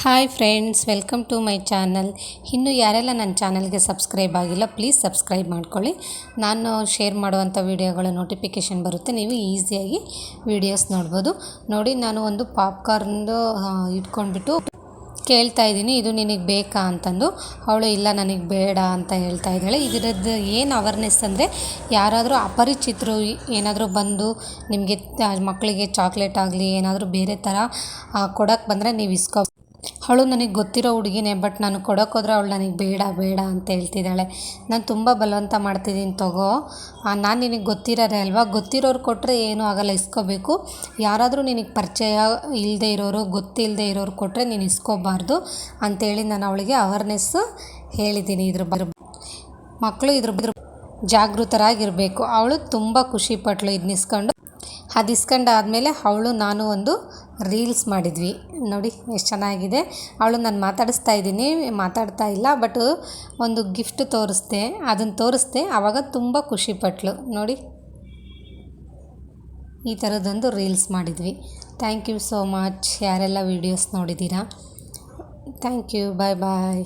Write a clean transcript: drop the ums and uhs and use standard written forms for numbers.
Hi friends, welcome to my channel. ಇನ್ನು ಯಾರೆಲ್ಲ ನನ್ನ ಚಾನಲ್ಗೆ ಸಬ್ಸ್ಕ್ರೈಬ್ ಆಗಿಲ್ಲ, ಪ್ಲೀಸ್ ಸಬ್ಸ್ಕ್ರೈಬ್ ಮಾಡ್ಕೊಳ್ಳಿ. ನಾನು ಶೇರ್ ಮಾಡುವಂಥ ವೀಡಿಯೋಗಳ ನೋಟಿಫಿಕೇಷನ್ ಬರುತ್ತೆ, ನೀವು ಈಸಿಯಾಗಿ ವೀಡಿಯೋಸ್ ನೋಡ್ಬೋದು. ನೋಡಿ, ನಾನು ಒಂದು ಪಾಪ್ಕಾರ್ನ್ದು ಇಟ್ಕೊಂಡ್ಬಿಟ್ಟು ಕೇಳ್ತಾ ಇದ್ದೀನಿ, ಇದು ನಿನಗೆ ಬೇಕಾ ಅಂತಂದು. ಅವಳು ಇಲ್ಲ ನನಗೆ ಬೇಡ ಅಂತ ಹೇಳ್ತಾ ಇದ್ದಾಳೆ. ಇದರದ್ದು ಏನು ಅವೇರ್ನೆಸ್ ಅಂದರೆ, ಯಾರಾದರೂ ಅಪರಿಚಿತರು ಏನಾದರೂ ಬಂದು ನಿಮಗೆ ಮಕ್ಕಳಿಗೆ ಚಾಕ್ಲೇಟ್ ಆಗಲಿ ಏನಾದರೂ ಬೇರೆ ಥರ ಕೊಡೋಕ್ಕೆ ಬಂದರೆ ನೀವು ಇಸ್ಕೊ. ಅವಳು ನನಗೆ ಗೊತ್ತಿರೋ ಹುಡುಗಿನೇ, ಬಟ್ ನಾನು ಕೊಡೋಕ್ಕೋದ್ರೆ ಅವಳು ನನಗೆ ಬೇಡ ಬೇಡ ಅಂತ ಹೇಳ್ತಿದ್ದಾಳೆ. ನಾನು ತುಂಬ ಬಲವಂತ ಮಾಡ್ತಿದ್ದೀನಿ, ತಗೋ, ನಾನು ನಿನಗೆ ಗೊತ್ತಿರೋರೆ ಅಲ್ವಾ, ಗೊತ್ತಿರೋರು ಕೊಟ್ಟರೆ ಏನೂ ಆಗಲ್ಲ, ಇಸ್ಕೋಬೇಕು. ಯಾರಾದರೂ ನಿನಗೆ ಪರಿಚಯ ಇಲ್ಲದೆ ಇರೋರು, ಗೊತ್ತಿಲ್ಲದೆ ಇರೋರು ಕೊಟ್ಟರೆ ನೀನು ಇಸ್ಕೋಬಾರ್ದು ಅಂಥೇಳಿ ನಾನು ಅವಳಿಗೆ ಅವೇರ್ನೆಸ್ಸು ಹೇಳಿದ್ದೀನಿ. ಮಕ್ಕಳು ಇದ್ರ ಜಾಗೃತರಾಗಿರಬೇಕು. ಅವಳು ತುಂಬ ಖುಷಿಪಟ್ಟಳು ಇದನ್ನ ಇಸ್ಕೊಂಡು. ಅದು ಇಸ್ಕೊಂಡಾದಮೇಲೆ ಅವಳು ನಾನು ಒಂದು ರೀಲ್ಸ್ ಮಾಡಿದ್ವಿ. ನೋಡಿ ಎಷ್ಟು ಚೆನ್ನಾಗಿದೆ. ಅವಳು ನಾನು ಮಾತಾಡ್ತಾ ಇಲ್ಲ, ಬಟ್ ಒಂದು ಗಿಫ್ಟ್ ತೋರಿಸ್ದೆ, ಅದನ್ನು ತೋರಿಸ್ದೆ. ಆವಾಗ ತುಂಬ ಖುಷಿಪಟ್ಟಳು. ನೋಡಿ, ಈ ಥರದ್ದೊಂದು ರೀಲ್ಸ್ ಮಾಡಿದ್ವಿ. ಥ್ಯಾಂಕ್ ಯು ಸೋ ಮಚ್ ಯಾರೆಲ್ಲ ವೀಡಿಯೋಸ್ ನೋಡಿದ್ದೀರಾ. Thank you. Bye bye.